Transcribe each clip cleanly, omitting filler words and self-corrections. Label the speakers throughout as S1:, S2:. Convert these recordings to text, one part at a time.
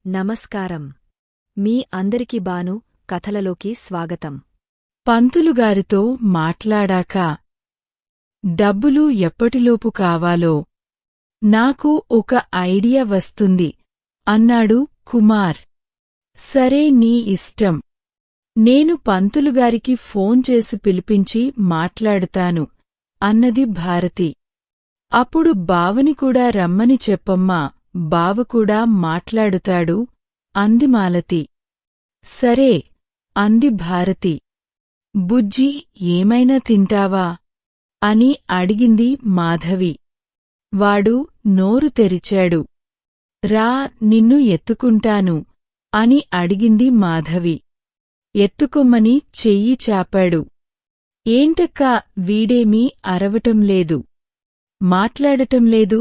S1: నమస్కారం. మీ అందరికి బాను కథలలోకి స్వాగతం.
S2: పంతులుగారితో మాట్లాడాక డబ్బులు ఎప్పటిలోపు కావాలో నాకు ఒక ఐడియా వస్తుంది అన్నాడు కుమార్. సరే, నీ ఇష్టం. నేను పంతులుగారికి ఫోన్ చేసి పిలిపించి మాట్లాడుతాను అన్నది భారతి. అప్పుడు బావని కూడా రమ్మని చెప్పమ్మా, బావ కూడా మాట్లాడుతాడు అంది మాలతి. సరే అంది భారతి. బుజ్జి, ఏమైనా తింటావా అని అడిగింది మాధవి. వాడు నోరు తెరిచాడు. రా, నిన్ను ఎత్తుకుంటాను అని అడిగింది మాధవి. ఎత్తుకొమ్మని చెయ్యి చాపాడు. ఏంటక్కా, వీడేమీ అరవటంలేదు, మాట్లాడటంలేదు?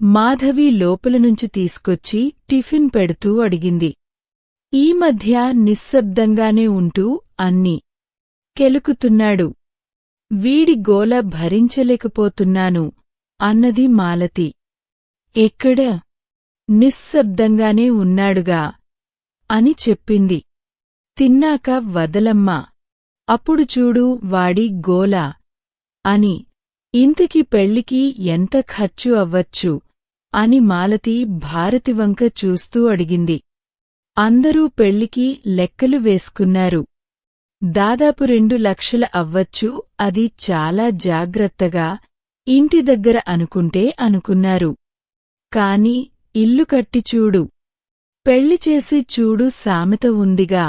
S2: మాధవి లోపలనుంచి తీసుకొచ్చి టిఫిన్ పెడుతూ అడిగింది. ఈ మధ్య నిశ్శబ్దంగానే ఉంటూ అన్నీ కెలుకుతున్నాడు. వీడి గోల భరించలేకపోతున్నాను అన్నది మాలతి. ఎక్కడ? నిశ్శబ్దంగానే ఉన్నాడుగా అని చెప్పింది. తిన్నాక వదలమ్మా, అప్పుడు చూడు వాడి గోల అని. ఇంతకీ పెళ్లికి ఎంత ఖర్చు అవ్వచ్చు అని మాలతి భారతివంక చూస్తూ అడిగింది. అందరూ పెళ్లికి లెక్కలు వేసుకున్నారు. దాదాపు 2 లక్షల అవ్వచ్చు. అది చాలా జాగ్రత్తగా ఇంటి దగ్గర అనుకుంటే అనుకున్నారు. కాని ఇల్లు కట్టి చూడు, పెళ్లి చేసి చూడు సామెత ఉందిగా,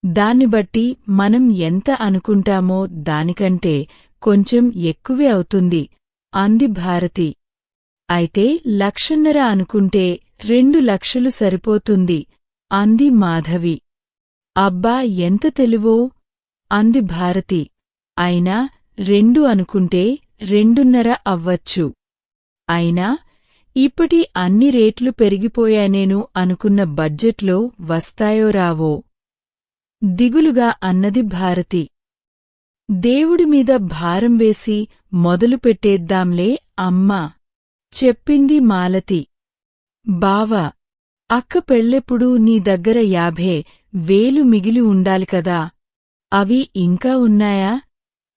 S2: దాన్నిబట్టి మనం ఎంత అనుకుంటామో దానికంటే కొంచెం ఎక్కువే అవుతుంది అంది భారతి. అయితే 1.5 లక్షలు అనుకుంటే 2 లక్షలు సరిపోతుంది అంది మాధవి. అబ్బా, ఎంత తెలివో అంది భారతి. అయినా 2 అనుకుంటే 2.5 అవ్వచ్చు. అయినా ఇప్పటి అన్ని రేట్లు పెరిగిపోయానేను అనుకున్న బడ్జెట్లో వస్తాయో రావో దిగులుగా అన్నది భారతి. దేవుడిమీద భారం వేసి మొదలుపెట్టేద్దాంలే అమ్మా, చెప్పింది మాలతి. బావా, అక్క పెళ్ళెప్పుడు నీ దగ్గర 50,000 మిగిలి ఉండాలి కదా, అవి ఇంకా ఉన్నాయా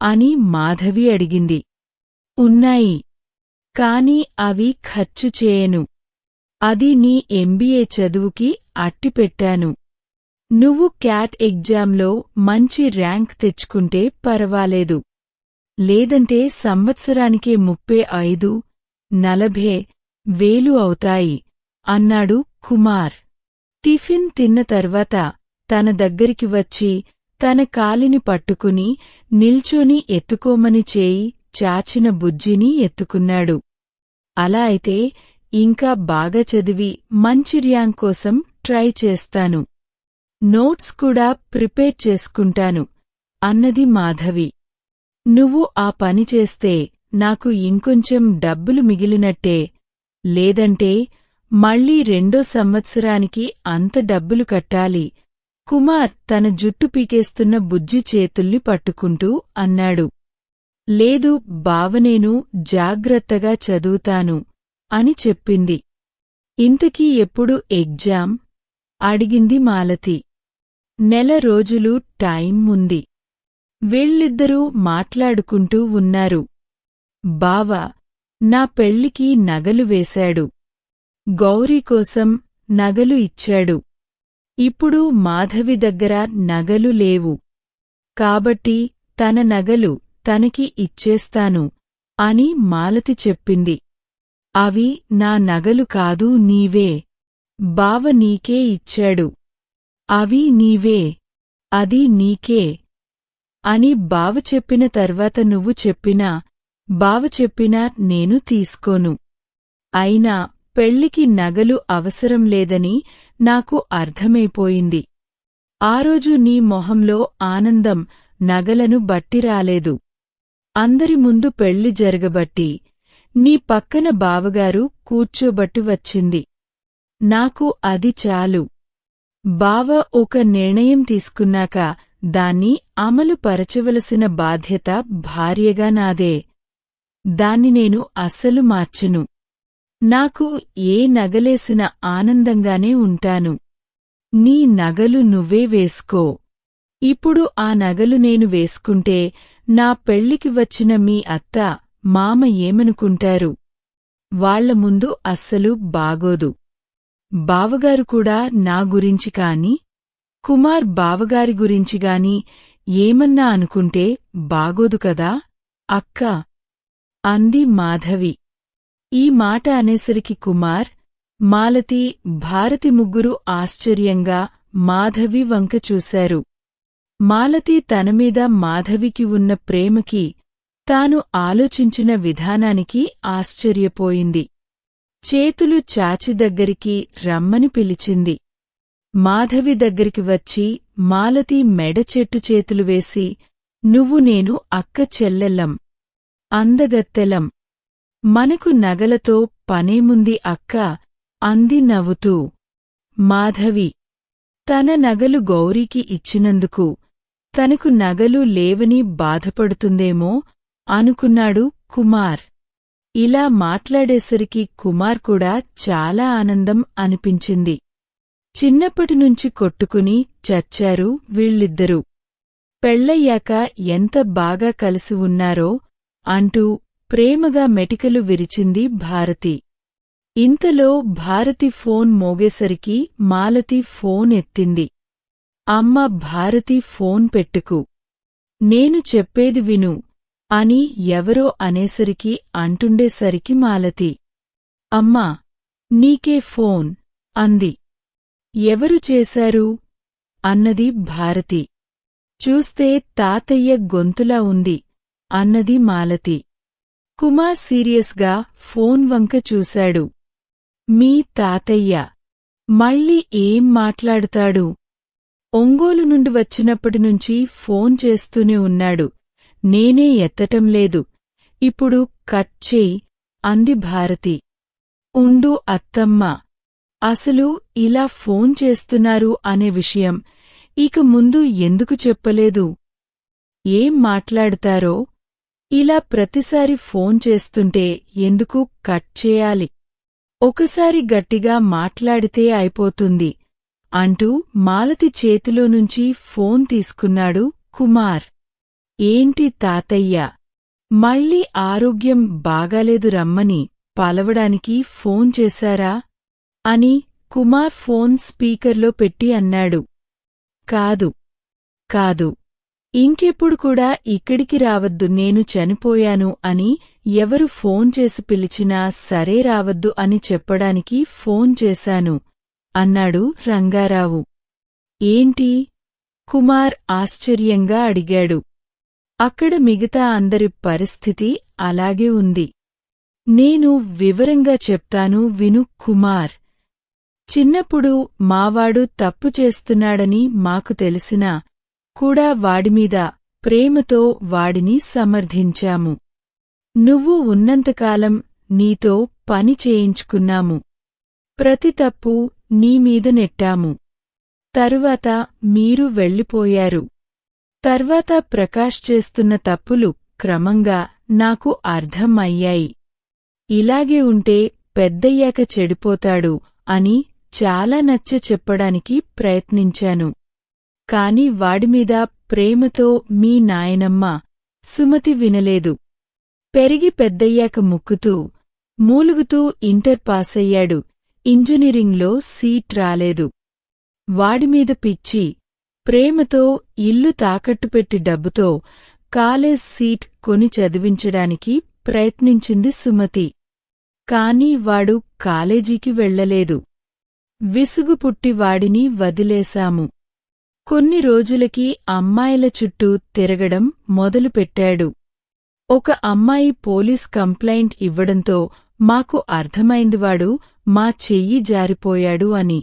S2: అని మాధవి అడిగింది. ఉన్నాయి, కాని అవి ఖర్చు చేయను. అది నీ ఎంబీఏ చదువుకి అట్టిపెట్టాను. నువ్వు క్యాట్ ఎగ్జామ్లో మంచి ర్యాంక్ తెచ్చుకుంటే పర్వాలేదు, లేదంటే సంవత్సరానికే 35,000-40,000 అవుతాయి అన్నాడు కుమార్. టిఫిన్ తిన్న తర్వాత తన దగ్గరికి వచ్చి తన కాలిని పట్టుకుని నిల్చొని ఎత్తుకోమని చేయి చాచిన బుజ్జిని ఎత్తుకున్నాడు. అలా అయితే ఇంకా బాగా చదివి మంచి ర్యాంక్ కోసం ట్రై చేస్తాను, నోట్స్ కూడా ప్రిపేర్ చేసుకుంటాను అన్నది మాధవి. నువ్వు ఆ పని చేస్తే నాకు ఇంకొంచెం డబ్బులు మిగిలినట్టే, లేదంటే మళ్ళీ 2వ సంవత్సరానికి అంత డబ్బులు కట్టాలి. కుమార్ తన జుట్టు పీకేస్తున్న బుజ్జి చేతుల్ని పట్టుకుంటూ అన్నాడు. లేదు బావనేను జాగ్రత్తగా చదువుతాను అని చెప్పింది. ఇంతకీ ఎప్పుడు ఎగ్జామ్ అడిగింది మాలతి. 1 నెల రోజులు టైం ఉంది. వీళ్ళిద్దరూ మాట్లాడుకుంటూ ఉన్నారు. బావ నా పెళ్లికి నగలు వేశాడు, గౌరీకోసం నగలు ఇచ్చాడు. ఇప్పుడు మాధవి దగ్గర నగలు లేవు, కాబట్టి తన నగలు తనకి ఇచ్చేస్తాను అని మాలతి చెప్పింది. అవి నా నగలు కాదు, నీవే. బావ నీకే ఇచ్చాడు, అవి నీవే, అది నీకే అని బావ చెప్పిన తర్వాత నువ్వు చెప్పినా బావ చెప్పినా నేను తీసుకోను. అయినా పెళ్లికి నగలు అవసరం లేదని నాకు అర్థమైపోయింది. ఆ రోజు నీ మొహంలో ఆనందం నగలను బట్టి రాలేదు. అందరి ముందు పెళ్లి జరగబట్టి నీ పక్కన బావగారు కూర్చోబట్టి వచ్చింది. నాకు అది చాలు. బావ ఒక నిర్ణయం తీసుకున్నాక దాన్ని అమలు పరచవలసిన బాధ్యత భార్యగా నాదే. దాన్ని నేను అస్సలు మార్చను. నాకు ఏ నగలేసిన ఆనందంగానే ఉంటాను. నీ నగలు నువ్వే వేసుకో. ఇప్పుడు ఆ నగలు నేను వేసుకుంటే నా పెళ్లికి వచ్చిన మీ అత్త, మామ ఏమనుకుంటారు? వాళ్ల ముందు అస్సలు బాగోదు. బావగారు కూడా నా గురించి కాని, కుమార్ బావగారి గురించిగాని ఏమన్నా అనుకుంటే బాగోదు కదా, అక్కా! అంది మాధవి. ఈ మాట అనేసరికి కుమార్, మాలతి, భారతి ముగ్గురూ ఆశ్చర్యంగా మాధవి వంక చూశారు. మాలతి తనమీద మాధవికి ఉన్న ప్రేమకి, తాను ఆలోచించిన విధానానికి ఆశ్చర్యపోయింది. చేతులు చాచి దగ్గరికి రమ్మని పిలిచింది. మాధవి దగ్గరికి వచ్చి మాలతి మెడ చెట్టు చేతులు వేసి, నువ్వు నేను అక్క చెల్లెల్లం, అందగత్తెలం. మనకు నగలతో పనేముంది అక్కా, అంది నవ్వుతూ. మాధవి తన నగలు గౌరీకి ఇచ్చినందుకు తనకు నగలు లేవని బాధపడుతుందేమో అనుకున్నాడు కుమార్. ఇలా మాట్లాడేసరికి కుమార్ కూడా చాలా ఆనందం అనిపించింది. చిన్నప్పటినుంచి కొట్టుకుని చచ్చారు వీళ్ళిద్దరూ. పెళ్ళయ్యాక ఎంత బాగా కలిసి ఉన్నారో అంటూ ప్రేమగా మెటికలు విరిచింది భారతి. ఇంతలో భారతి ఫోన్ మోగేసరికి మాలతి ఫోన్ ఎత్తింది. అమ్మ భారతి ఫోన్ పెట్టుకు, నేను చెప్పేది విను అని ఎవరో అనేసరికి అంటుండేసరికి మాలతి, అమ్మా, నీకే ఫోన్ అంది. ఎవరు చేశారు అన్నది భారతి. చూస్తే తాతయ్య గొంతులా ఉంది అన్నది మాలతి. కుమార్ సీరియస్గా ఫోన్ వంక చూశాడు. మీ తాతయ్య మళ్ళీ ఏం మాట్లాడుతాడు? ఒంగోలు నుండి వచ్చినప్పటినుంచి ఫోన్ చేస్తూనే ఉన్నాడు. నేనే ఎత్తటం లేదు. ఇప్పుడు కట్ చేయి అంది భారతి. ఉండు అత్తమ్మా, అసలు ఇలా ఫోన్ చేస్తున్నారు అనే విషయం ఇక ముందు ఎందుకు చెప్పలేదు? ఏం మాట్లాడతారో? ఇలా ప్రతిసారి ఫోన్ చేస్తుంటే ఎందుకు కట్ చేయాలి? ఒకసారి గట్టిగా మాట్లాడితే అయిపోతుంది అంటూ మాలతి చేతిలోనుంచి ఫోన్ తీసుకున్నాడు కుమార్. ఏంటి తాతయ్యా, మళ్ళీ ఆరోగ్యం బాగాలేదు రమ్మని పలవడానికి ఫోన్ చేశారా అని కుమార్ ఫోన్ స్పీకర్లో పెట్టి అన్నాడు. కాదు కాదు, ఇంకెప్పుడు కూడా ఇక్కడికి రావద్దు, నేను చనిపోయాను అని ఎవరు ఫోన్ చేసి పిలిచినా సరే రావద్దు అని చెప్పడానికి ఫోన్ చేశాను అన్నాడు రంగారావు. ఏంటి? కుమార్ ఆశ్చర్యంగా అడిగాడు. అక్కడ మిగతా అందరి పరిస్థితి అలాగే ఉంది. నేను వివరంగా చెప్తాను విను కుమార్. చిన్నప్పుడు మావాడు తప్పు చేస్తున్నాడని మాకు తెలిసినా కూడా వాడిమీద ప్రేమతో వాడిని సమర్థించాము. నువ్వు ఉన్నంతకాలం నీతో పని చేయించుకున్నాము. ప్రతి తప్పు నీమీద నెట్టాము. తరువాత మీరు వెళ్ళిపోయారు. తర్వాత ప్రకాష్ చేస్తున్న తప్పులు క్రమంగా నాకు అర్థం అయ్యాయి. ఇలాగే ఉంటే పెద్దయ్యాక చెడిపోతాడు అని చాలా నచ్చ చెప్పడానికి ప్రయత్నించాను. కాని వాడిమీద ప్రేమతో మీ నాయనమ్మ సుమతి వినలేదు. పెరిగి పెద్దయ్యాక ముక్కుతూ మూలుగుతూ ఇంటర్ పాసయ్యాడు. ఇంజనీరింగ్లో సీట్ రాలేదు. వాడిమీద పిచ్చి, ప్రేమతో ఇల్లు తాకట్టుపెట్టి డబ్బుతో కాలేజ్ సీట్ కొని చదివించడానికి ప్రయత్నించింది సుమతి. కాని వాడు కాలేజీకి వెళ్లలేదు. విసుగు పుట్టి వాడిని వదిలేశాము. కొన్ని రోజులకి అమ్మాయిల చుట్టూ తిరగడం మొదలుపెట్టాడు. ఒక అమ్మాయి పోలీస్ కంప్లైంట్ ఇవ్వడంతో మాకు అర్థమైందివాడు మా చెయ్యి జారిపోయాడు అని.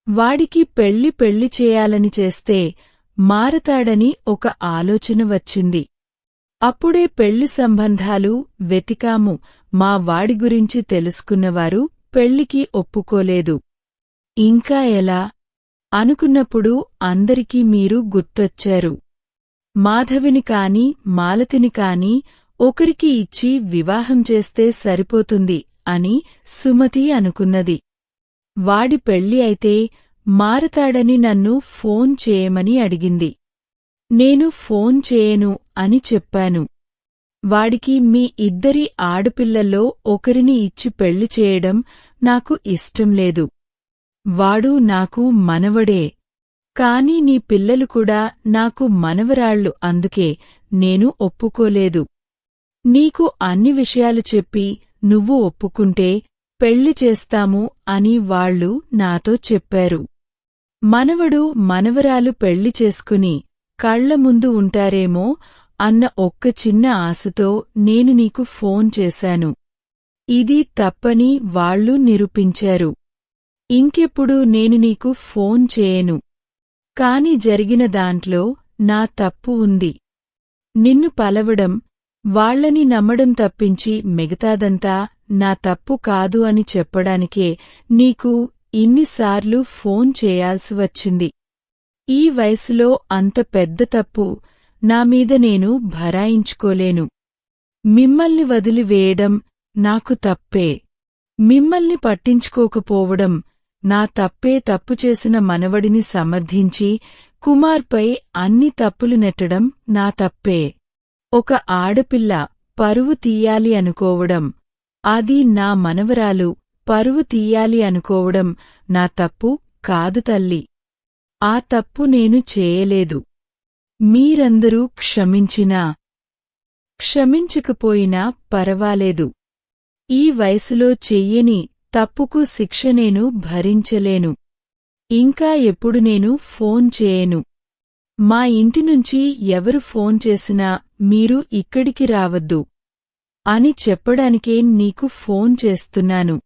S2: వాడికి పెళ్లి చేయాలని చేస్తే మారతాడని ఒక ఆలోచన వచ్చింది. అప్పుడే పెళ్లి సంబంధాలు వెతికాము. మా వాడి గురించి తెలుసుకున్నవారు పెళ్లికి ఒప్పుకోలేదు. ఇంకా ఎలా అనుకున్నప్పుడు అందరికీ మీరు గుర్తొచ్చారు. మాధవిని కాని మాలతిని కాని ఒకరికి ఇచ్చి వివాహం చేస్తే సరిపోతుంది అని సుమతి అనుకున్నది. వాడి పెళ్ళి అయితే మారతాడని నన్ను ఫోన్ చేయమని అడిగింది. నేను ఫోన్ చేయను అని చెప్పాను. వాడికి మీ ఇద్దరి ఆడపిల్లల్లో ఒకరిని ఇచ్చి పెళ్లి చేయడం నాకు ఇష్టం లేదు. వాడు నాకు మనవడే. కాని నీ పిల్లలు కూడా నాకు మనవరాళ్ళు, అందుకే నేను ఒప్పుకోలేదు. నీకు అన్ని విషయాలు చెప్పి నువ్వు ఒప్పుకుంటే పెళ్లి చేస్తాము అని వాళ్ళు నాతో చెప్పారు. మనవడు మనవరాలు పెళ్లి చేసుకుని కళ్ల ముందు ఉంటారేమో అన్న ఒక్క చిన్న ఆశతో నేను నీకు ఫోన్ చేశాను. ఇది తప్పని వాళ్ళు నిరూపించారు. ఇంకెప్పుడు నేను నీకు ఫోన్ చేయను. కాని జరిగిన దాంట్లో నా తప్పు ఉంది. నిన్ను పలవడం, వాళ్లని నమ్మడం తప్పించి మిగతాదంతా నా తప్పు కాదు అని చెప్పడానికే నీకు ఇన్నిసార్లు ఫోన్ చేయాల్సి వచ్చింది. ఈ వయసులో అంత పెద్ద తప్పు నామీద నేను భరాయించుకోలేను. మిమ్మల్ని వదిలివేయడం నాకు తప్పే. మిమ్మల్ని పట్టించుకోకపోవడం నా తప్పే. తప్పు చేసిన మనవడిని సమర్థించి కుమార్పై అన్ని తప్పులు నెట్టడం నా తప్పే. ఒక ఆడపిల్ల పరువు తీయాలి అనుకోవడం, అది నా మనవరాలు పరువు తీయాలి అనుకోవడం నా తప్పు కాదు తల్లి. ఆ తప్పు నేను చేయలేదు. మీరందరూ క్షమించినా క్షమించకపోయినా పరవాలేదు. ఈ వయసులో చెయ్యని తప్పుకు శిక్ష నేను భరించలేను. ఇంకా ఎప్పుడు నేను ఫోన్ చేయను. మా ఇంటినుంచి ఎవరు ఫోన్ చేసినా మీరు ఇక్కడికి రావద్దు అని చెప్పడానికే నీకు ఫోన్ చేస్తున్నాను.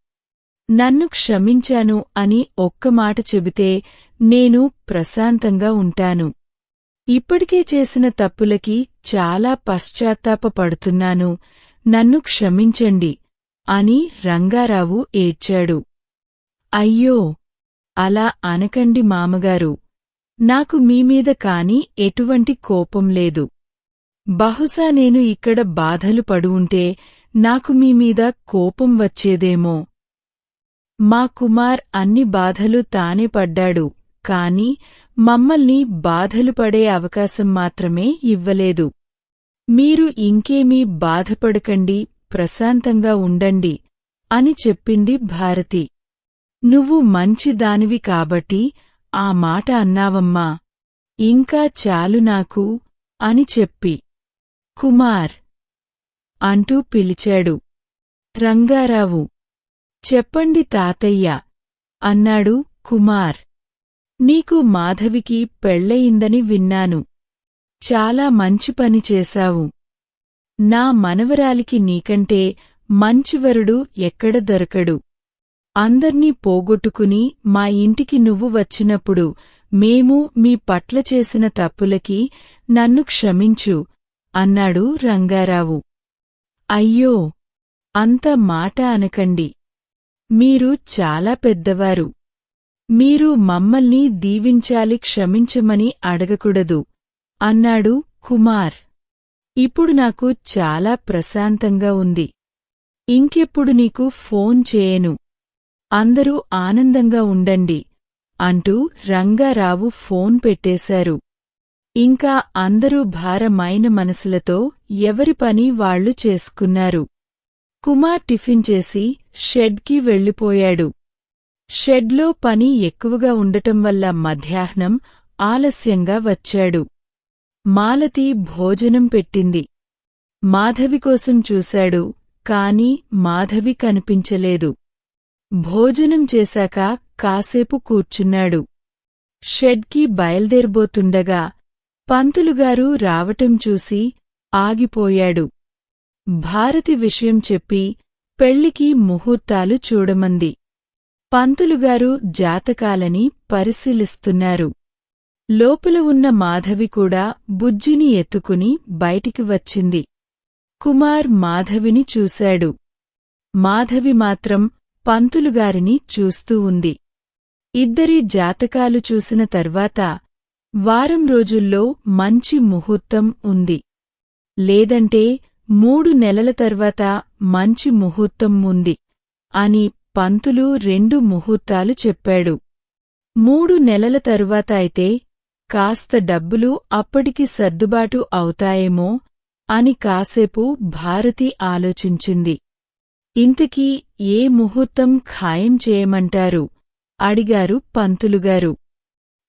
S2: నన్ను క్షమించాను అని ఒక్క మాట చెబితే నేను ప్రశాంతంగా ఉంటాను. ఇప్పటికే చేసిన తప్పులకి చాలా పశ్చాత్తాపపడుతున్నాను. నన్ను క్షమించండి అని రంగారావు ఏడ్చాడు. అయ్యో, అలా అనకండి మామగారు. నాకు మీమీద కాని ఎటువంటి కోపం లేదు. బహుశా నేను ఇక్కడ బాధలు పడుంటే నాకు మీమీద కోపం వచ్చేదేమో. మా కుమార్ అన్ని బాధలు తానే పడ్డాడు, కాని మమ్మల్ని బాధలు పడే అవకాశం మాత్రమే ఇవ్వలేదు. మీరు ఇంకేమీ బాధపడకండి, ప్రశాంతంగా ఉండండి అని చెప్పింది భారతి. నువ్వు మంచిదానివి కాబట్టి ఆ మాట అన్నావమ్మా. ఇంకా చాలు నాకు అని చెప్పి కుమార్ అంటూ పిలిచాడు. రంగారావు, చెప్పండి తాతయ్య అన్నాడు కుమార్. నీకు మాధవికి పెళ్ళయిందని విన్నాను. చాలా మంచి పని చేశావు. నా మనవరాలికి నీకంటే మంచివరుడు ఎక్కడ దొరకడు. అందర్నీ పోగొట్టుకుని మా ఇంటికి నువ్వు వచ్చినప్పుడు మేము మీ పట్ల చేసిన తప్పులకి నన్ను క్షమించు అన్నాడు రంగారావు. అయ్యో, అంత మాట అనకండి. మీరు చాలా పెద్దవారు. మీరు మమ్మల్ని దీవించాలి, క్షమించమని అడగకూడదు అన్నాడు కుమార్. ఇప్పుడు నాకు చాలా ప్రశాంతంగా ఉంది. ఇంకెప్పుడు నీకు ఫోన్ చేయను. అందరూ ఆనందంగా ఉండండి అంటూ రంగారావు ఫోన్ పెట్టేశారు. ఇంకా అందరూ భారమైన మనసులతో ఎవరి పని వాళ్లు చేసుకున్నారు. కుమార్ టిఫిన్ చేసి షెడ్కి వెళ్ళిపోయాడు. షెడ్లో పని ఎక్కువగా ఉండటం వల్ల మధ్యాహ్నం ఆలస్యంగా వచ్చాడు. మాలతి భోజనం పెట్టింది. మాధవి కోసం చూశాడు, కాని మాధవి కనిపించలేదు. భోజనం చేశాక కాసేపు కూర్చున్నాడు. షెడ్కి బయల్దేరబోతుండగా పంతులుగారు రావటం చూసి ఆగిపోయాడు. భారతి విషయం చెప్పి పెళ్లికి ముహూర్తాలు చూడమంది. పంతులుగారు జాతకాలని పరిశీలిస్తున్నారు. లోపల ఉన్న మాధవి కూడా బుజ్జిని ఎత్తుకుని బయటికి వచ్చింది. కుమార్ మాధవిని చూశాడు. మాధవి మాత్రం పంతులుగారిని చూస్తూ ఉంది. ఇద్దరి జాతకాలు చూసిన తర్వాత వారం రోజుల్లో మంచి ముహూర్తం ఉంది, లేదంటే 3 నెలల తర్వాత మంచి ముహూర్తం ఉంది అని పంతులు 2 ముహూర్తాలు చెప్పాడు. 3 నెలల తరువాత అయితే కాస్త డబ్బులు అప్పటికి సర్దుబాటు అవుతాయేమో అని కాసేపు భారతి ఆలోచించింది. ఇంతకీ ఏ ముహూర్తం ఖాయం చేయమంటారు? అడిగారు పంతులుగారు.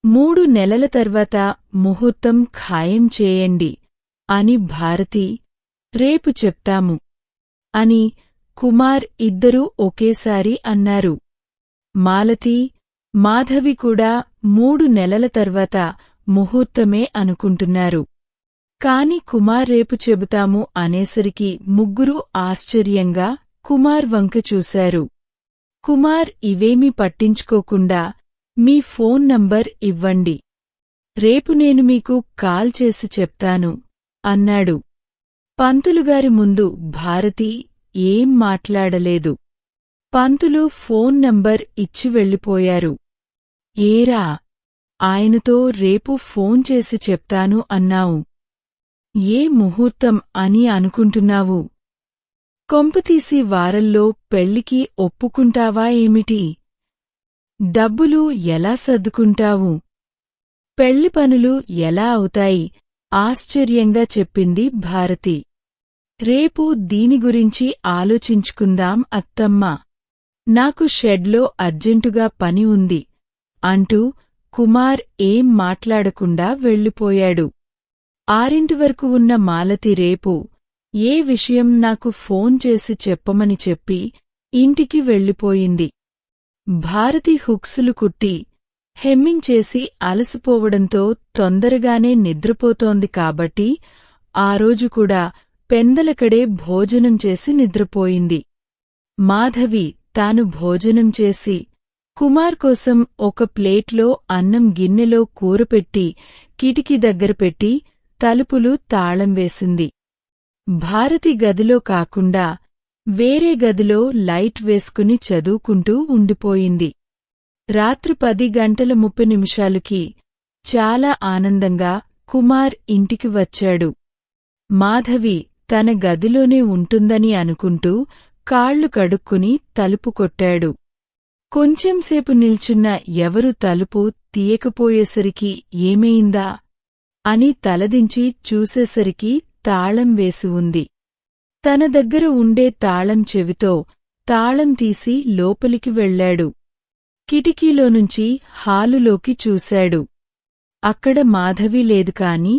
S2: 3 నెలల తర్వాత ముహూర్తం ఖాయం చేయండి అని భారతి, రేపు చెప్తాము అని కుమార్ ఇద్దరూ ఒకేసారి అన్నారు. మాలతి, మాధవి కూడా 3 నెలల తర్వాత ముహూర్తమే అనుకుంటున్నారు. కాని కుమార్ రేపు చెబుతాము అనేసరికి ముగ్గురూ ఆశ్చర్యంగా కుమార్ వంక చూశారు. కుమార్ ఇవేమీ పట్టించుకోకుండా, మీ ఫోన్ నంబర్ ఇవ్వండి, రేపు నేను మీకు కాల్ చేసి చెప్తాను అన్నాడు. పంతులుగారి ముందు భారతి ఏం మాట్లాడలేదు. పంతులు ఫోన్ నంబర్ ఇచ్చి వెళ్ళిపోయారు. ఏరా, ఆయనతో రేపు ఫోన్ చేసి చెప్తాను అన్నావు. ఏ ముహూర్తం అని అనుకుంటున్నావు? కొంపతీసి వారంలో పెళ్లికి ఒప్పుకుంటావా ఏమిటి? డబ్బులు ఎలా సర్దుకుంటావు? పెళ్లి పనులు ఎలా అవుతాయి? ఆశ్చర్యంగా చెప్పింది భారతి. రేపు దీని గురించి ఆలోచించుకుందాం అత్తమ్మ. నాకు షెడ్లో అర్జెంటుగా పని ఉంది అంటూ కుమార్ ఏం మాట్లాడకుండా వెళ్ళిపోయాడు. 6 వరకు ఉన్న మాలతి రేపు ఏ విషయం నాకు ఫోన్ చేసి చెప్పమని చెప్పి ఇంటికి వెళ్ళిపోయింది. భారతి హుక్సులు కుట్టి హెమ్మింగ్ చేసి అలసిపోవడంతో తొందరగానే నిద్రపోతోంది కాబట్టి ఆ రోజు కూడా పెందలకడే భోజనం చేసి నిద్రపోయింది. మాధవి తాను భోజనం చేసి కుమార్ కోసం ఒక ప్లేట్లో అన్నం గిన్నెలో కూరపెట్టి కిటికీ దగ్గర పెట్టి తలుపులు తాళం వేసింది. భారతి గదిలో కాకుండా వేరే గదిలో లైట్ వేసుకుని చదువుకుంటూ ఉండిపోయింది. రాత్రి 10:30 చాలా ఆనందంగా కుమార్ ఇంటికి వచ్చాడు. మాధవి తన గదిలోనే ఉంటుందని అనుకుంటూ కాళ్లు కడుక్కుని తలుపు కొట్టాడు. కొంచెంసేపు నిల్చున్న ఎవరు తలుపు తీయకపోయేసరికి ఏమైందా అని తలదించి చూసేసరికి తాళం వేసి ఉంది. తన దగ్గర ఉండే తాళం చెవితో తాళం తీసి లోపలికి వెళ్లాడు. కిటికీలోనుంచి హాలులోకి చూశాడు. అక్కడ మాధవి లేదు కాని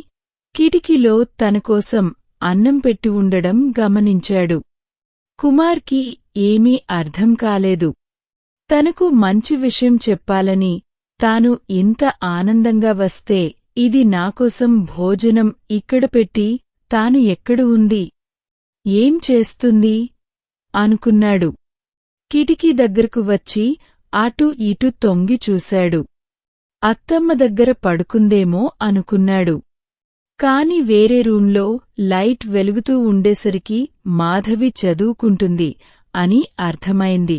S2: కిటికీలో తనకోసం అన్నం పెట్టి ఉండడం గమనించాడు. కుమార్కి ఏమీ అర్థం కాలేదు. తనకు మంచి విషయం చెప్పాలని తాను ఇంత ఆనందంగా వస్తే ఇది నాకోసం భోజనం ఇక్కడ పెట్టి తాను ఎక్కడ ఉంది, ఏం చేస్తుంది అనుకున్నాడు. కిటికీ దగ్గరకు వచ్చి అటూ ఇటూ తొంగి చూశాడు. అత్తమ్మ దగ్గర పడుకుందేమో అనుకున్నాడు. కాని వేరే రూంలో లైట్ వెలుగుతూ ఉండేసరికి మాధవి చదువుకుంటుంది అని అర్థమైంది.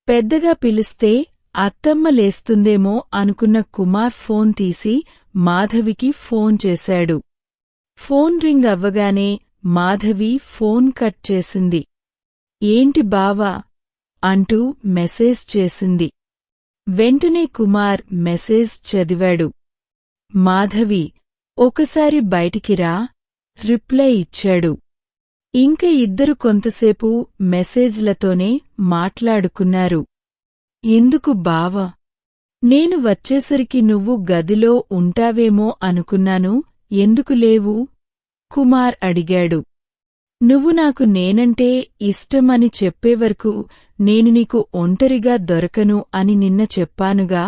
S2: పెద్దగా పిలిస్తే అత్తమ్మ లేస్తుందేమో అనుకున్న కుమార్ ఫోన్ తీసి మాధవికి ఫోన్ చేశాడు. ఫోన్ రింగ్ అవ్వగానే మాధవి ఫోన్ కట్ చేసింది. ఏంటి బావా అంటూ మెసేజ్ చేసింది. వెంటనే కుమార్ మెసేజ్ చదివాడు. మాధవి, ఒకసారి బయటికిరా రిప్లై ఇచ్చాడు. ఇంక ఇద్దరు కొంతసేపు మెసేజ్లతోనే మాట్లాడుకున్నారు. ఎందుకు బావా? నేను వచ్చేసరికి నువ్వు గదిలో ఉంటావేమో అనుకున్నాను, ఎందుకు లేవు? కుమార్ అడిగాడు. నువ్వు నాకు నేనంటే ఇష్టమని చెప్పేవరకు నేను నీకు ఒంటరిగా దొరకను అని నిన్న చెప్పానుగా.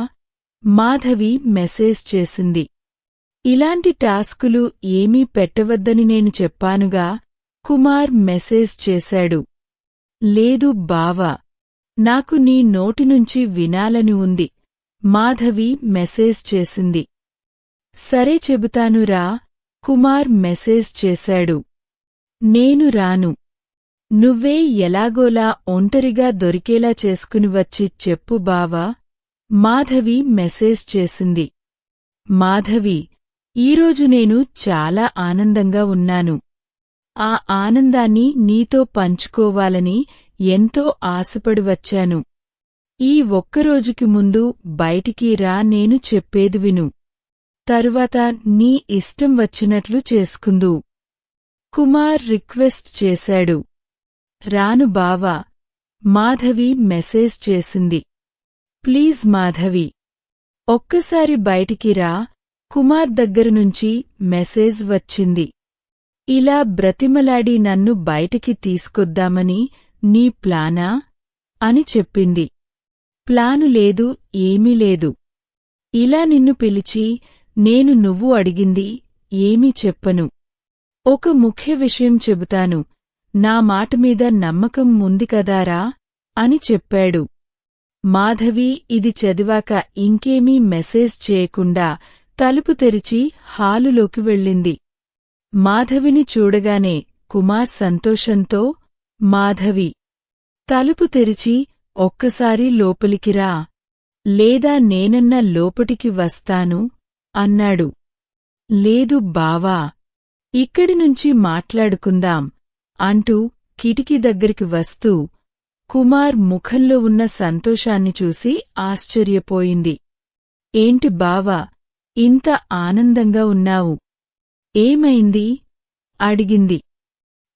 S2: మాధవి మెసేజ్ చేసింది. ఇలాంటి టాస్కులు ఏమీ పెట్టవద్దని నేను చెప్పానుగా. కుమార్ మెసేజ్ చేశాడు. లేదు బావా, నాకు నీ నోటినుంచి వినాలని ఉంది. మాధవి మెసేజ్ చేసింది. సరే చెబుతానురా. కుమార్ మెసేజ్ చేశాడు. నేను రాను. నువ్వే ఎలాగోలా ఒంటరిగా దొరికేలా చేసుకుని వచ్చి చెప్పు బావా. మాధవి మెసేజ్ చేసింది. మాధవి, ఈరోజు నేను చాలా ఆనందంగా ఉన్నాను. ఆ ఆనందాన్ని నీతో పంచుకోవాలని ఎంతో ఆశపడి వచ్చాను. ఈ ఒక్కరోజుకి ముందు బయటికి రా, నేను చెప్పేది విను. తరువాత నీ ఇష్టం వచ్చినట్లు చేసుకుందు. కుమార్ రిక్వెస్ట్ చేశాడు. రాను బావా. మాధవి మెసేజ్ చేసింది. ప్లీజ్ మాధవి, ఒక్కసారి బయటికి రా. కుమార్ దగ్గరనుంచి మెసేజ్ వచ్చింది. ఇలా బ్రతిమలాడి నన్ను బయటికి తీసుకొద్దామని నీ ప్లానా అని చెప్పింది. ప్లాను లేదు, ఏమీ లేదు. ఇలా నిన్ను పిలిచి నేను నువ్వు అడిగింది ఏమీ చెప్పను. ఒక ముఖ్య విషయం చెబుతాను. నా మాటమీద నమ్మకం ఉంది కదారా అని చెప్పాడు. మాధవి ఇది చదివాక ఇంకేమీ మెసేజ్ చేయకుండా తలుపు తెరిచి హాలులోకి వెళ్ళింది. మాధవిని చూడగానే కుమార్ సంతోషంతో, మాధవి, తలుపు తెరిచి ఒక్కసారి లోపలికి రా, లేదా నేనన్నా లోపటికి వస్తాను అన్నాడు. లేదు బావా, ఇక్కడినుంచి మాట్లాడుకుందాం అంటూ కిటికీ దగ్గరికి వస్తూ కుమార్ ముఖంలో ఉన్న సంతోషాన్ని చూసి ఆశ్చర్యపోయింది. ఏంటి బావా, ఇంత ఆనందంగా ఉన్నావు? ఏమైంది? అడిగింది.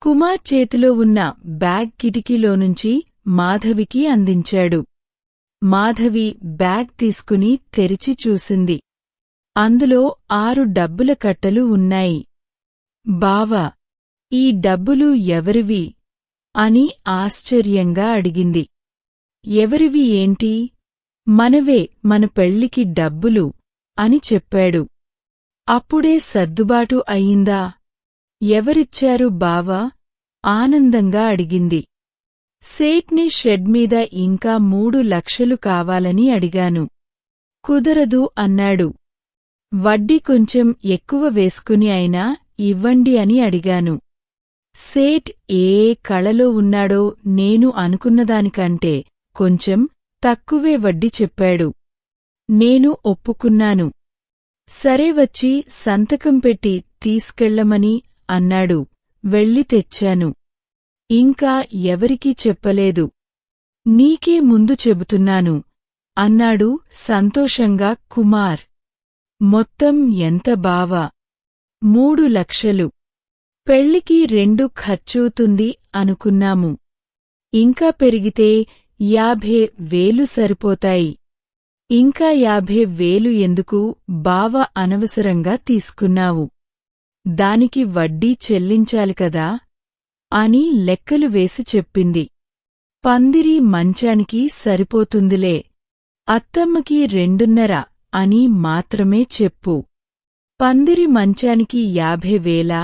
S2: కుమార్ చేతిలో ఉన్న బ్యాగ్ కిటికీలోనుంచి మాధవికి అందించాడు. మాధవి బ్యాగ్ తీసుకుని తెరిచి చూసింది. అందులో 6 డబ్బుల కట్టలు ఉన్నాయి. బావా, ఈ డబ్బులు ఎవరివి అని ఆశ్చర్యంగా అడిగింది. ఎవరివి ఏంటి? మనవే, మన పెళ్లికి డబ్బులు అని చెప్పాడు. అప్పుడే సర్దుబాటు అయిందా? ఎవరిచ్చారు బావా? ఆనందంగా అడిగింది. సేట్ని షెడ్ మీద ఇంకా 3 లక్షలు కావాలని అడిగాను. కుదరదు అన్నాడు. వడ్డీ కొంచెం ఎక్కువ వేసుకుని అయినా ఇవ్వండి అని అడిగాను. సేట్ ఏ కళలో ఉన్నాడో నేను అనుకున్నదానికంటే కొంచెం తక్కువే వడ్డీ చెప్పాడు. నేను ఒప్పుకున్నాను. సరే, వచ్చి సంతకం పెట్టి తీసుకెళ్లమని అన్నాడు. వెళ్ళి తెచ్చాను. ఇంకా ఎవరికీ చెప్పలేదు. నీకే ముందు చెబుతున్నాను అన్నాడు సంతోషంగా కుమార్. మొత్తం ఎంత బావా? 3 లక్షలు. పెళ్లికి 2 ఖర్చవుతుంది అనుకున్నాము. ఇంకా పెరిగితే 50,000 సరిపోతాయి. ఇంకా 50,000 ఎందుకు బావ? అనవసరంగా తీసుకున్నావు. దానికి వడ్డీ చెల్లించాలి కదా అని లెక్కలు వేసి చెప్పింది. పందిరి మంచానికి సరిపోతుందిలే, అత్తమ్మకి 2.5 అని మాత్రమే చెప్పు. పందిరి మంచానికి 50,000?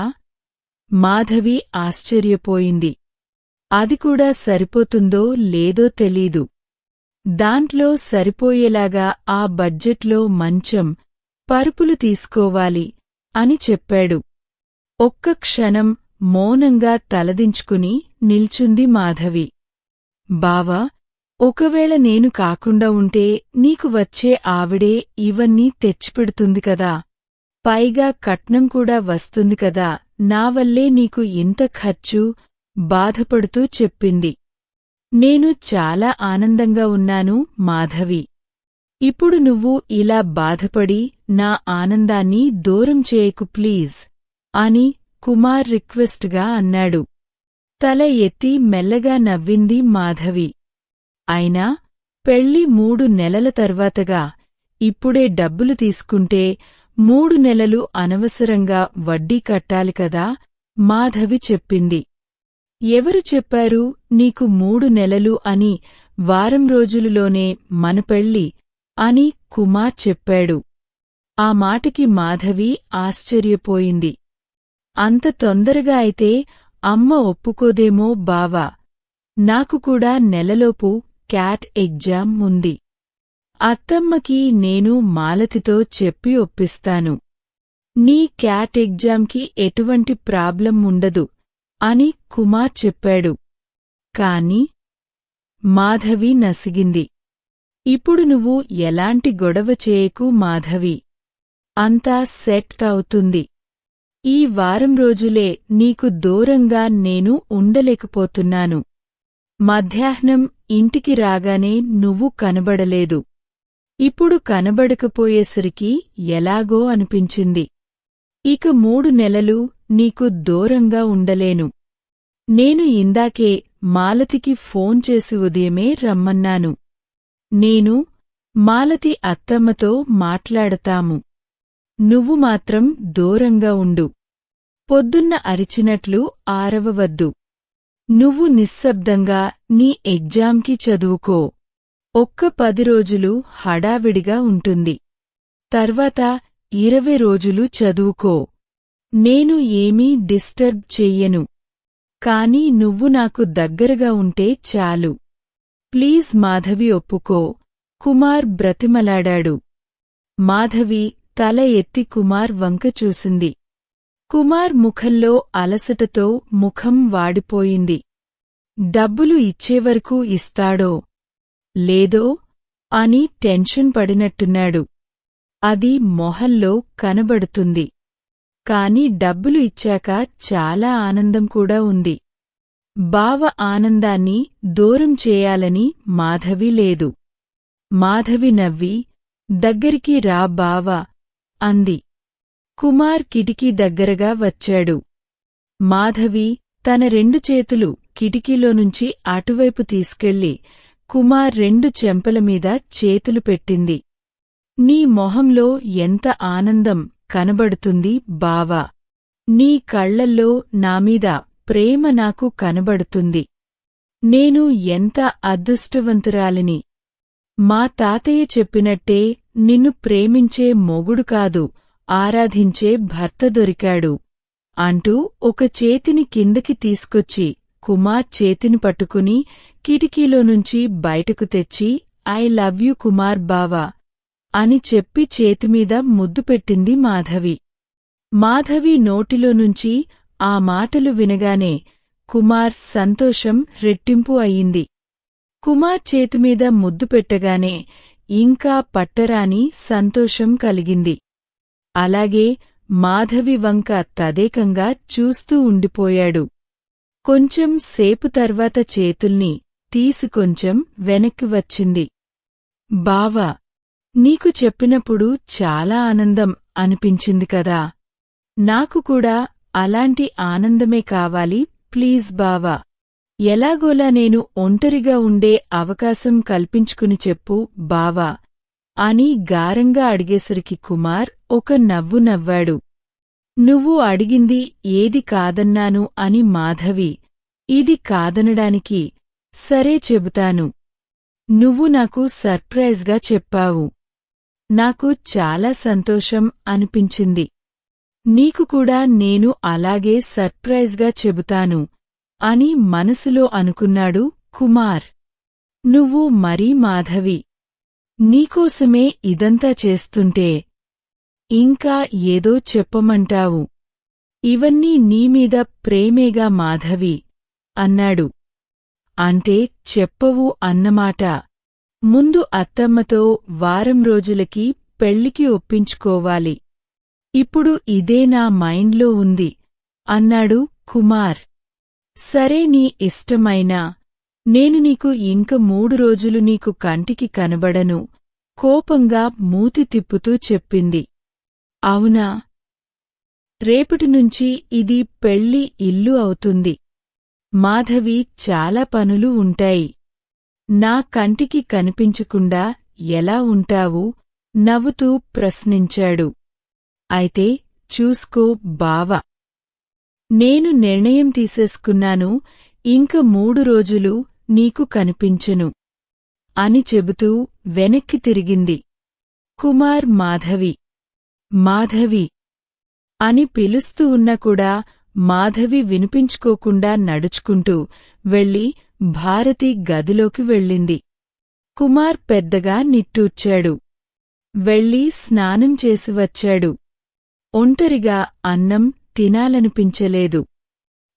S2: మాధవి ఆశ్చర్యపోయింది. అది కూడా సరిపోతుందో లేదో తెలీదు. దాంట్లో సరిపోయేలాగా ఆ బడ్జెట్లో మంచం, పరుపులు తీసుకోవాలి అని చెప్పాడు. ఒక్క క్షణం మౌనంగా తలదించుకుని నిల్చుంది మాధవి. బావా, ఒకవేళ నేను కాకుండా ఉంటే నీకు వచ్చే ఆవిడే ఇవన్నీ తెచ్చిపెడుతుంది కదా. పైగా కట్నం కూడా వస్తుంది కదా. నా వల్లే నీకు ఇంత ఖర్చు, బాధపడుతూ చెప్పింది. నేను చాలా ఆనందంగా ఉన్నాను మాధవి. ఇప్పుడు నువ్వు ఇలా బాధపడి నా ఆనందాన్ని దూరం చేయకు ప్లీజ్ అని కుమార్ రిక్వెస్ట్గా అన్నాడు. తల ఎత్తి మెల్లగా నవ్వింది మాధవి. అయినా పెళ్లి 3 నెలల తర్వాతగా ఇప్పుడే డబ్బులు తీసుకుంటే 3 నెలలు అనవసరంగా వడ్డీ కట్టాలి కదా, మాధవి చెప్పింది. ఎవరు చెప్పారు నీకు 3 నెలలు అని? వారం రోజులలోనే మన పెళ్ళి అని కుమార్ చెప్పాడు. ఆ మాటకి మాధవి ఆశ్చర్యపోయింది. అంత తొందరగా అయితే అమ్మ ఒప్పుకోదేమో బావా. నాకు కూడా నెలలోపు క్యాట్ ఎగ్జామ్ ఉంది. అత్తమ్మకి నేను మాలతితో చెప్పి ఒప్పిస్తాను. నీ క్యాట్ ఎగ్జామ్కి ఎటువంటి ప్రాబ్లం ఉండదు అని కుమార్ చెప్పాడు. కాని మాధవి నసిగింది. ఇప్పుడు నువ్వు ఎలాంటి గొడవ చేయకు మాధవి. అంతా సెట్ అవుతుంది. ఈ వారం రోజులే నీకు దూరంగా నేను ఉండలేకపోతున్నాను. మధ్యాహ్నం ఇంటికి రాగానే నువ్వు కనబడలేదు. ఇప్పుడు కనబడకపోయేసరికి ఎలాగో అనిపించింది. ఇక 3 నెలలు నీకు దూరంగా ఉండలేను. నేను ఇందాకే మాలతికి ఫోన్ చేసి ఉదయమే రమ్మన్నాను. నేను మాలతి అత్తమ్మతో మాట్లాడతాము. నువ్వు మాత్రం దూరంగా ఉండు. పొద్దున్న అరిచినట్లు ఆరవవద్దు. నువ్వు నిశ్శబ్దంగా నీ ఎగ్జామ్కి చదువుకో. ఒక్క 10 రోజులు హడావిడిగా ఉంటుంది. తర్వాత 20 రోజులు చదువుకో. నేను ఏమీ డిస్టర్బ్ చెయ్యను. కాని నువ్వు నాకు దగ్గరగా ఉంటే చాలు. ప్లీజ్ మాధవి ఒప్పుకో. కుమార్ బ్రతిమలాడాడు. మాధవి తల ఎత్తి కుమార్ వంక చూసింది. కుమార్ ముఖంలో అలసటతో ముఖం వాడిపోయింది. డబ్బులు ఇచ్చేవరకు ఇస్తాడో లేదో అని టెన్షన్ పడినట్టున్నాడు. అది మొహంలో కనబడుతుంది. కాని డబ్బులు ఇచ్చాక చాలా ఆనందం కూడా ఉంది. బావ ఆనందాన్ని దూరం చేయాలని మాధవి లేదు. మాధవి నవ్వి, దగ్గరికి రా బావా అంది. కుమార్ కిటికీ దగ్గరగా వచ్చాడు. మాధవి తన 2 చేతులు కిటికీలోనుంచి అటువైపు తీసుకెళ్లి కుమార్ 2 చెంపలమీద చేతులు పెట్టింది. నీ మొహంలో ఎంత ఆనందం కనబడుతుంది బావా. నీ కళ్లల్లో నామీద ప్రేమ నాకు కనబడుతుంది. నేను ఎంత అదృష్టవంతురాలిని. మా తాతయ్య చెప్పినట్టే నిన్ను ప్రేమించే మొగుడు కాదు, ఆరాధించే భర్త దొరికాడు అంటూ ఒక చేతిని కిందకి తీసుకొచ్చి కుమార్ చేతిని పట్టుకుని కిటికీలోనుంచి బయటకు తెచ్చి ఐ లవ్ యు కుమార్ బావా అని చెప్పి చేతిమీద ముద్దు పెట్టింది మాధవి. మాధవి నోటిలోనుంచి ఆ మాటలు వినగానే కుమార్ సంతోషం రెట్టింపు అయింది. కుమార్ చేతిమీద ముద్దు పెట్టగానే ఇంకా పట్టరాని సంతోషం కలిగింది. అలాగే మాధవి వంక తదేకంగా చూస్తూ ఉండిపోయాడు. కొంచెం సేపు తర్వాత చేతుల్ని తీసి కొంచెం వెనక్కి వచ్చింది. బావా, నీకు చెప్పినప్పుడు చాలా ఆనందం అనిపించింది కదా. నాకు కూడా అలాంటి ఆనందమే కావాలి ప్లీజ్ బావా. ఎలాగోలా నేను ఒంటరిగా ఉండే అవకాశం కల్పించుకుని చెప్పు బావా అని గారంగా అడిగేసరికి కుమార్ ఒక నవ్వు నవ్వాడు. నువ్వు అడిగింది ఏది కాదన్నాను అని మాధవి, ఇది కాదనడానికి సరే చెబుతాను. నువ్వు నాకు సర్ప్రైజ్గా చెప్పావు. నాకు చాలా సంతోషం అనిపించింది. నీకు కూడా నేను అలాగే సర్ప్రైజ్గా చెబుతాను అని మనసులో అనుకున్నాడు కుమార్. నువ్వు మరీ మాధవి, నీకోసమే ఇదంతా చేస్తుంటే ఇంకా ఏదో చెప్పమంటావు. ఇవన్నీ నీమీద ప్రేమేగా మాధవి అన్నాడు. అంటే చెప్పవు అన్నమాట. ముందు అత్తమ్మతో వారం రోజులకి పెళ్లికి ఒప్పించుకోవాలి. ఇప్పుడు ఇదే నా మైండ్లో ఉంది అన్నాడు కుమార్. సరే నీ ఇష్టమైనా నేను నీకు ఇంక 3 రోజులు నీకు కంటికి కనబడను కోపంగా మూతి తిప్పుతూ చెప్పింది. అవునా? రేపటినుంచి ఇది పెళ్లి ఇల్లు అవుతుంది. మాధవి చాలా పనులు ఉంటాయి. నా కంటికి కనిపించకుండా ఎలా ఉంటావు? నవ్వుతూ ప్రశ్నించాడు. అయితే చూసుకో బావా. నేను నిర్ణయం తీసేసుకున్నాను, ఇంక 3 రోజులు నీకు కనిపించను అని చెబుతూ వెనక్కి తిరిగింది. కుమార్ మాధవి మాధవి అని పిలుస్తూ ఉన్నా కూడా మాధవి వినిపించుకోకుండా నడుచుకుంటూ వెళ్ళి భారతి గదిలోకి వెళ్ళింది. కుమార్ పెద్దగా నిట్టూర్చాడు. వెళ్ళి స్నానం చేసి వచ్చాడు. ఒంటరిగా అన్నం తినాలనిపించలేదు.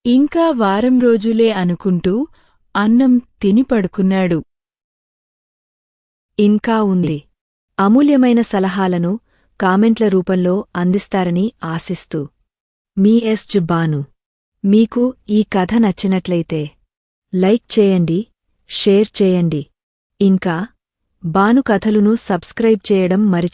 S2: ఇంకా వారం రోజులే అనుకుంటూ అన్నం తిని పడుకున్నాడు.
S1: ఇంకా ఉంది. అమూల్యమైన సలహాలను కామెంట్ల రూపంలో అందిస్తారని ఆశిస్తూ మీ ఎస్. బాను. మీకు ఈ కథ నచ్చినట్లయితే లైక్ చేయండి, షేర్ చేయండి. ఇంకా బాను కథలును సబ్స్క్రైబ్ చేయడం మర్చిపోకండి.